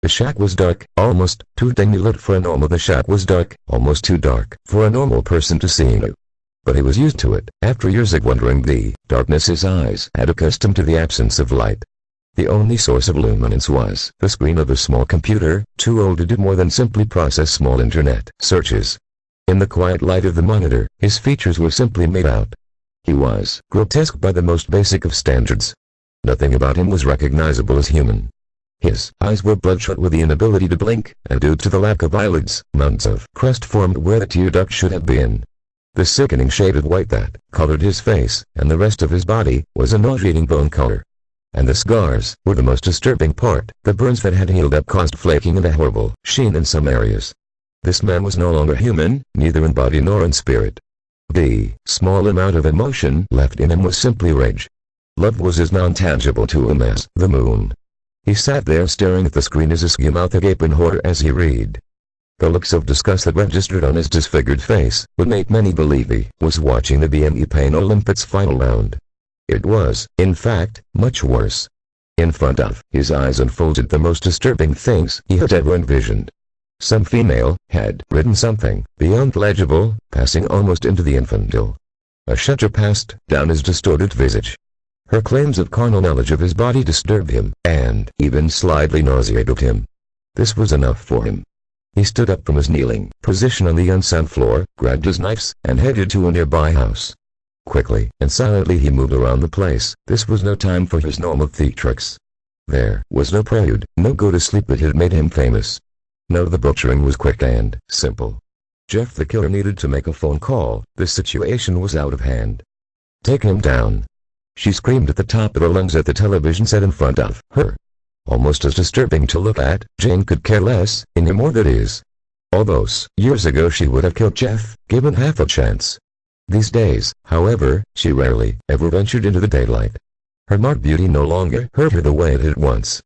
The shack was dark, almost too dimly lit for a normal. The shack was dark, almost too dark for a normal person to see into. But he was used to it. After years of wandering the darkness, his eyes had accustomed to the absence of light. The only source of luminance was the screen of a small computer, too old to do more than simply process small internet searches. In the quiet light of the monitor, his features were simply made out. He was grotesque by the most basic of standards. Nothing about him was recognizable as human. His eyes were bloodshot with the inability to blink, and due to the lack of eyelids, mounds of crust formed where the tear duct should have been. The sickening shade of white that colored his face, and the rest of his body, was a nauseating bone color. And the scars were the most disturbing part. The burns that had healed up caused flaking and a horrible sheen in some areas. This man was no longer human, neither in body nor in spirit. The small amount of emotion left in him was simply rage. Love was as non-tangible to him as the moon. He sat there staring at the screen, his mouth agape in horror as he read. The looks of disgust that registered on his disfigured face would make many believe he was watching the BME Pain Olympics final round. It was, in fact, much worse. In front of his eyes unfolded the most disturbing things he had ever envisioned. Some female had written something beyond legible, passing almost into the infantile. A shudder passed down his distorted visage. Her claims of carnal knowledge of his body disturbed him, and even slightly nauseated him. This was enough for him. He stood up from his kneeling position on the unsound floor, grabbed his knives, and headed to a nearby house. Quickly and silently he moved around the place. This was no time for his normal theatrics. There was no prelude, no go-to-sleep that had made him famous. No, the butchering was quick and simple. Jeff the killer needed to make a phone call. The situation was out of hand. Take him down. She screamed at the top of her lungs at the television set in front of her. Almost as disturbing to look at, Jane could care less, anymore that is. All those years ago she would have killed Jeff, given half a chance. These days, however, she rarely ever ventured into the daylight. Her marked beauty no longer hurt her the way it did once.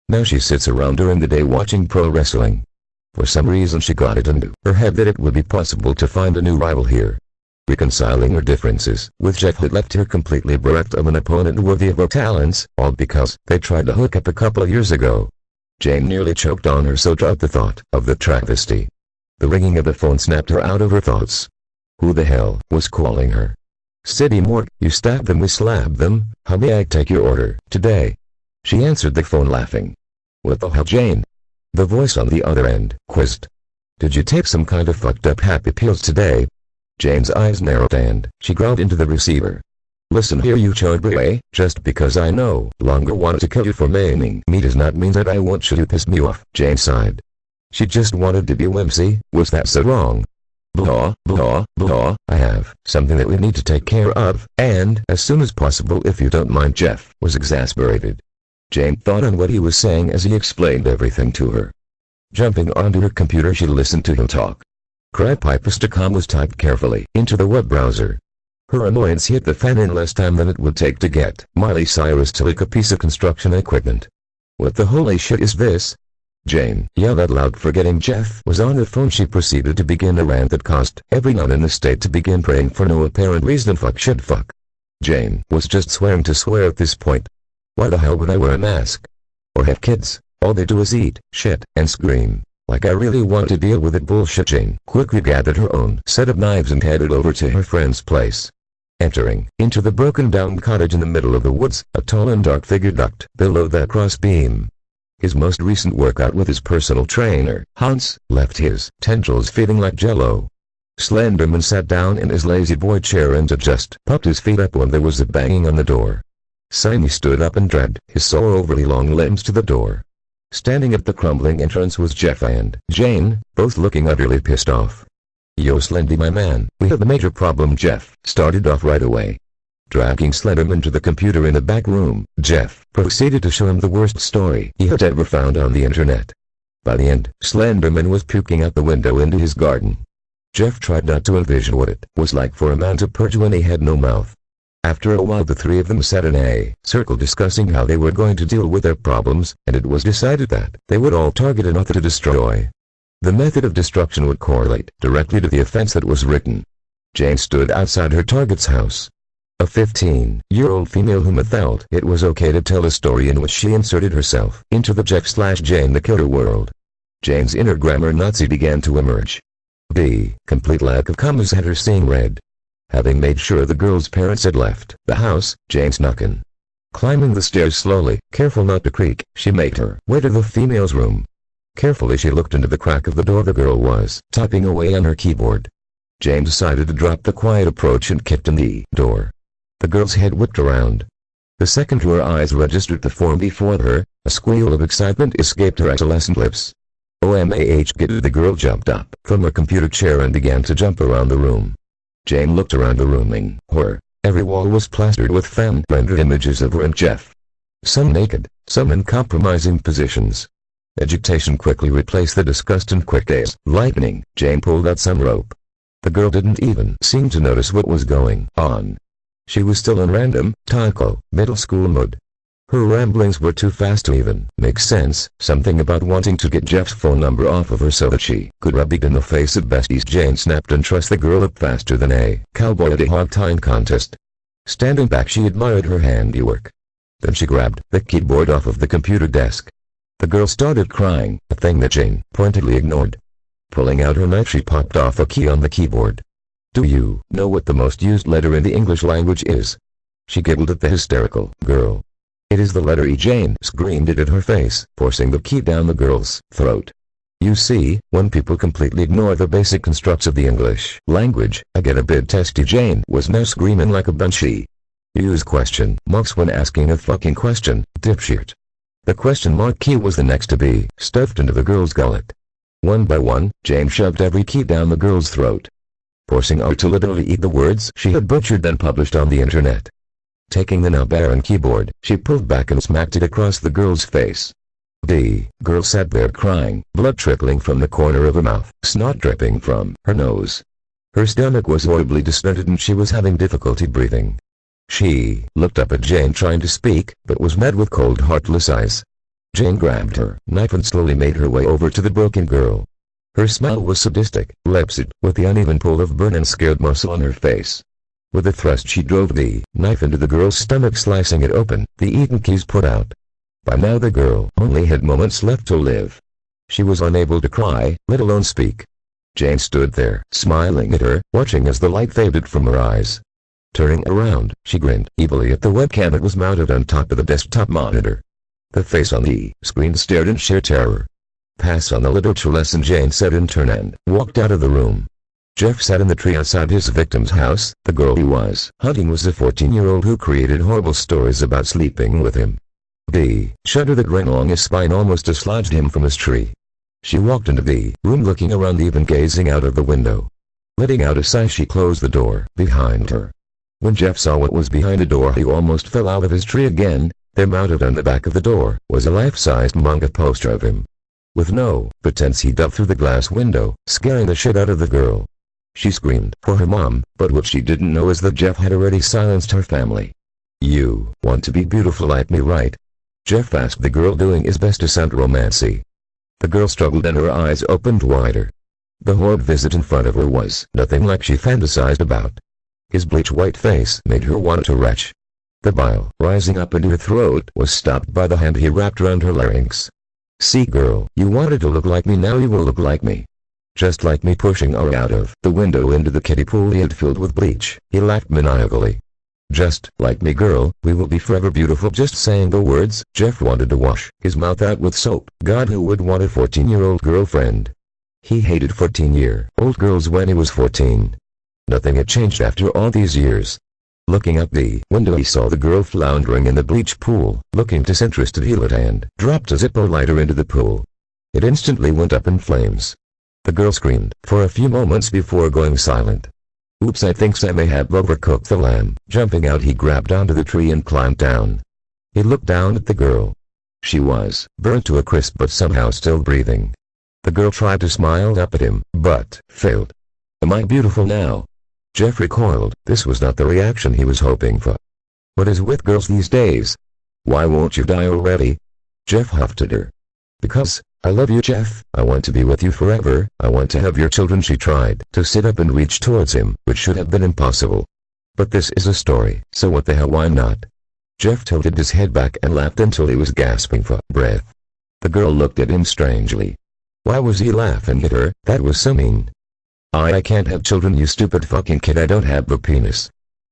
Now she sits around during the day watching pro wrestling. For some reason she got it into her head that it would be possible to find a new rival here. Reconciling her differences with Jeff had left her completely bereft of an opponent worthy of her talents, all because they tried to hook up a couple of years ago. Jane nearly choked on her soda at the thought of the travesty. The ringing of the phone snapped her out of her thoughts. Who the hell was calling her? City Morgue. You stabbed them, we slabbed them. How may I take your order today? She answered the phone laughing. What the hell, Jane? The voice on the other end quizzed. Did you take some kind of fucked up happy pills today? Jane's eyes narrowed and she growled into the receiver. Listen here, you Chodri, just because I no longer wanted to kill you for maiming me does not mean that I want you to piss me off. Jane sighed. She just wanted to be whimsy. Was that so wrong? Blah, blah, blah, I have something that we need to take care of, and as soon as possible if you don't mind. Jeff was exasperated. Jane thought on what he was saying as he explained everything to her. Jumping onto her computer she listened to him talk. Creepypasta.com was typed carefully into the web browser. Her annoyance hit the fan in less time than it would take to get Miley Cyrus to leak a piece of construction equipment. What the holy shit is this? Jane yelled out loud. Forgetting Jeff was on the phone, she proceeded to begin a rant that caused every nun in the state to begin praying for no apparent reason. Fuck shit fuck. Jane was just swearing to swear at this point. Why the hell would I wear a mask? Or have kids? All they do is eat, shit, and scream. Like I really want to deal with it. Bullshit. Jane quickly gathered her own set of knives and headed over to her friend's place. Entering into the broken down cottage in the middle of the woods, a tall and dark figure ducked below that cross beam. His most recent workout with his personal trainer, Hans, left his tendrils feeling like jello. Slenderman sat down in his lazy boy chair and just popped his feet up when there was a banging on the door. Simon stood up and dragged his sore overly long limbs to the door. Standing at the crumbling entrance was Jeff and Jane, both looking utterly pissed off. Yo Slendy my man, we have a major problem. Jeff started off right away. Dragging Slenderman to the computer in the back room, Jeff proceeded to show him the worst story he had ever found on the internet. By the end, Slenderman was puking out the window into his garden. Jeff tried not to envision what it was like for a man to purge when he had no mouth. After a while the three of them sat in a circle discussing how they were going to deal with their problems, and it was decided that they would all target an author to destroy. The method of destruction would correlate directly to the offense that was written. Jane stood outside her target's house. A 15-year-old female whom felt it was okay to tell a story in which she inserted herself into the Jeff/Jane the Killer world. Jane's inner grammar Nazi began to emerge. The complete lack of commas had her seeing red. Having made sure the girl's parents had left the house, Jane snuck in. Climbing the stairs slowly, careful not to creak, she made her way to the female's room. Carefully she looked into the crack of the door. The girl was typing away on her keyboard. Jane decided to drop the quiet approach and kicked in the door. The girl's head whipped around. The second her eyes registered the form before her, a squeal of excitement escaped her adolescent lips. OMAH! The girl jumped up from her computer chair and began to jump around the room. Jane looked around the room in horror. Every wall was plastered with fan-rendered images of her and Jeff. Some naked, some in compromising positions. Agitation quickly replaced the disgust and quick as lightning, Jane pulled out some rope. The girl didn't even seem to notice what was going on. She was still in random, typical, middle school mode. Her ramblings were too fast to even make sense, something about wanting to get Jeff's phone number off of her so that she could rub it in the face of besties. Jane snapped and trussed the girl up faster than a cowboy at a hog tying contest. Standing back, she admired her handiwork. Then she grabbed the keyboard off of the computer desk. The girl started crying, a thing that Jane pointedly ignored. Pulling out her knife, she popped off a key on the keyboard. "Do you know what the most used letter in the English language is?" She giggled at the hysterical girl. "It is the letter E." Jane screamed it at her face, forcing the key down the girl's throat. You see, when people completely ignore the basic constructs of the English language, I get a bit testy. Jane was now screaming like a banshee. Use question marks when asking a fucking question, dipshit. The question mark key was the next to be stuffed into the girl's gullet. One by one, Jane shoved every key down the girl's throat, forcing her to literally eat the words she had butchered and published on the internet. Taking the now barren keyboard, she pulled back and smacked it across the girl's face. The girl sat there crying, blood trickling from the corner of her mouth, snot dripping from her nose. Her stomach was horribly distended and she was having difficulty breathing. She looked up at Jane trying to speak, but was met with cold, heartless eyes. Jane grabbed her knife and slowly made her way over to the broken girl. Her smile was sadistic, lips-ed, with the uneven pull of burn and scared muscle on her face. With a thrust she drove the knife into the girl's stomach, slicing it open, the eaten keys put out. By now the girl only had moments left to live. She was unable to cry, let alone speak. Jane stood there, smiling at her, watching as the light faded from her eyes. Turning around, she grinned evilly at the webcam that was mounted on top of the desktop monitor. The face on the screen stared in sheer terror. "Pass on the literature lesson," Jane said in turn and walked out of the room. Jeff sat in the tree outside his victim's house. The girl he was hunting was a 14-year-old who created horrible stories about sleeping with him. The shudder that ran along his spine almost dislodged him from his tree. She walked into the room, looking around, even gazing out of the window. Letting out a sigh, she closed the door behind her. When Jeff saw what was behind the door, he almost fell out of his tree again. There, mounted on the back of the door, was a life-sized manga poster of him. With no pretense, he dove through the glass window, scaring the shit out of the girl. She screamed for her mom, but what she didn't know is that Jeff had already silenced her family. "You want to be beautiful like me, right?" Jeff asked the girl, doing his best to sound romancy. The girl struggled and her eyes opened wider. The horrid visit in front of her was nothing like she fantasized about. His bleach-white face made her want to retch. The bile rising up into her throat was stopped by the hand he wrapped around her larynx. "See, girl, you wanted to look like me, now you will look like me." Just like me. Pushing her out of the window into the kiddie pool he had filled with bleach, he laughed maniacally. "Just like me, girl, we will be forever beautiful." Just saying the words, Jeff wanted to wash his mouth out with soap. God, who would want a 14-year-old girlfriend? He hated 14-year-old girls when he was 14. Nothing had changed after all these years. Looking out the window, he saw the girl floundering in the bleach pool. Looking disinterested, he lit and dropped a Zippo lighter into the pool. It instantly went up in flames. The girl screamed for a few moments before going silent. "Oops, I think I may have overcooked the lamb." Jumping out, he grabbed onto the tree and climbed down. He looked down at the girl. She was burnt to a crisp but somehow still breathing. The girl tried to smile up at him, but failed. "Am I beautiful now?" Jeff recoiled. This was not the reaction he was hoping for. "What is with girls these days? Why won't you die already?" Jeff huffed at her. "Because I love you, Jeff. I want to be with you forever. I want to have your children." She tried to sit up and reach towards him, which should have been impossible. But this is a story, so what the hell, why not? Jeff tilted his head back and laughed until he was gasping for breath. The girl looked at him strangely. Why was he laughing at her? That was so mean. I can't have children, you stupid fucking kid. I don't have a penis.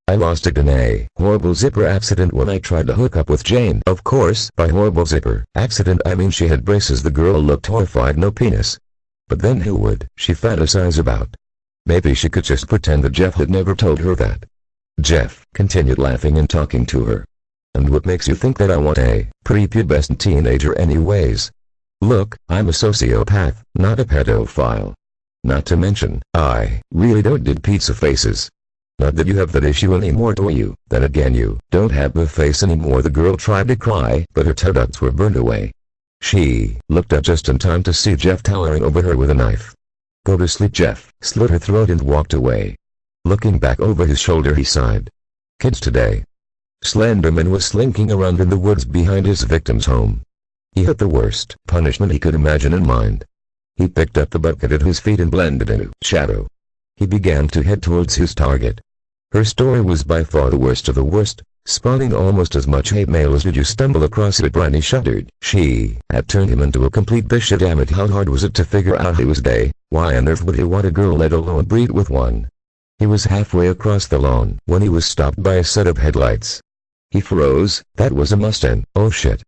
I lost it in a horrible zipper accident when I tried to hook up with Jane. Of course, by horrible zipper accident I mean she had braces. The girl looked horrified. No penis. But then who would she fantasize about? Maybe she could just pretend that Jeff had never told her that. Jeff continued laughing and talking to her. And what makes you think that I want a prepubescent teenager anyways? Look, I'm a sociopath, not a pedophile. Not to mention, I really don't dig pizza faces. Not that you have that issue anymore, do you? Then again, you don't have a face anymore. The girl tried to cry, but her toe ducts were burned away. She looked up just in time to see Jeff towering over her with a knife. Go to sleep, Jeff slit her throat and walked away. Looking back over his shoulder, he sighed. Kids today. Slenderman was slinking around in the woods behind his victim's home. He had the worst punishment he could imagine in mind. He picked up the bucket at his feet and blended into shadow. He began to head towards his target. Her story was by far the worst of the worst, spawning almost as much hate mail as did you stumble across it. Bryony shuddered. She had turned him into a complete bitch. Damn it, how hard was it to figure out he was gay? Why on earth would he want a girl, let alone breed with one? He was halfway across the lawn when he was stopped by a set of headlights. He froze. That was a Mustang. Oh shit.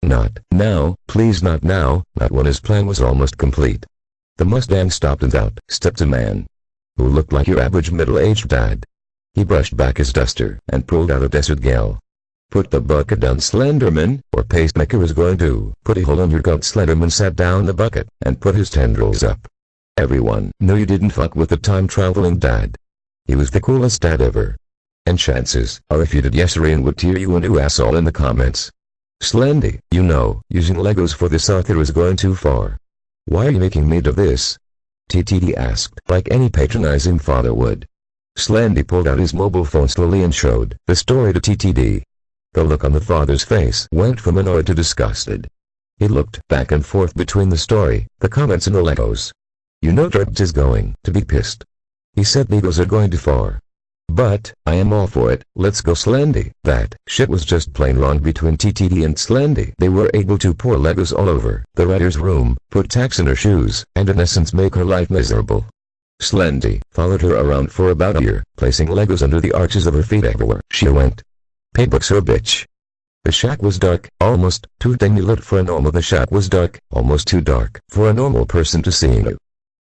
Not now, please, not now. Not when his plan was almost complete. The Mustang stopped and out stepped a man who looked like your average middle-aged dad. He brushed back his duster and pulled out a desert gale. Put the bucket down, Slenderman, or Pacemaker is going to put a hole in your gut. Slenderman sat down the bucket and put his tendrils up. Everyone knew you didn't fuck with the time-traveling dad. He was the coolest dad ever. And chances are if you did, Yesarian would tear you a new asshole in the comments. Slendy, you know, using Legos for this author is going too far. Why are you making me do this? TTD asked, like any patronizing father would. Slendy pulled out his mobile phone slowly and showed the story to TTD. The look on the father's face went from annoyed to disgusted. He looked back and forth between the story, the comments and the Legos. You know Drbs is going to be pissed. He said Legos are going too far. But I am all for it. Let's go, Slendy. That shit was just plain wrong between TTD and Slendy. They were able to pour Legos all over the writer's room, put tacks in her shoes, and in essence make her life miserable. Slendy followed her around for about a year, placing Legos under the arches of her feet everywhere she went. Pay books her bitch. The shack was dark, almost too dimly lit for a normal. The shack was dark, almost too dark for a normal person to see you.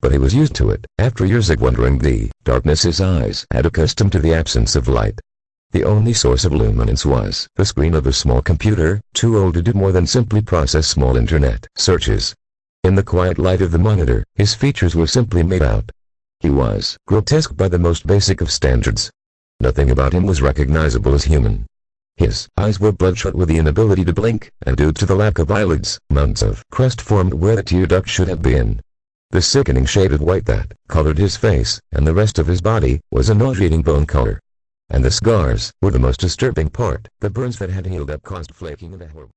But he was used to it. After years of wandering the darkness, his eyes had accustomed to the absence of light. The only source of luminance was the screen of a small computer, too old to do more than simply process small internet searches. In the quiet light of the monitor, his features were simply made out. He was grotesque by the most basic of standards. Nothing about him was recognizable as human. His eyes were bloodshot with the inability to blink, and due to the lack of eyelids, mounds of crust formed where the tear duct should have been. The sickening shade of white that colored his face and the rest of his body was a nauseating bone color. And the scars were the most disturbing part. The burns that had healed up caused flaking and a horrible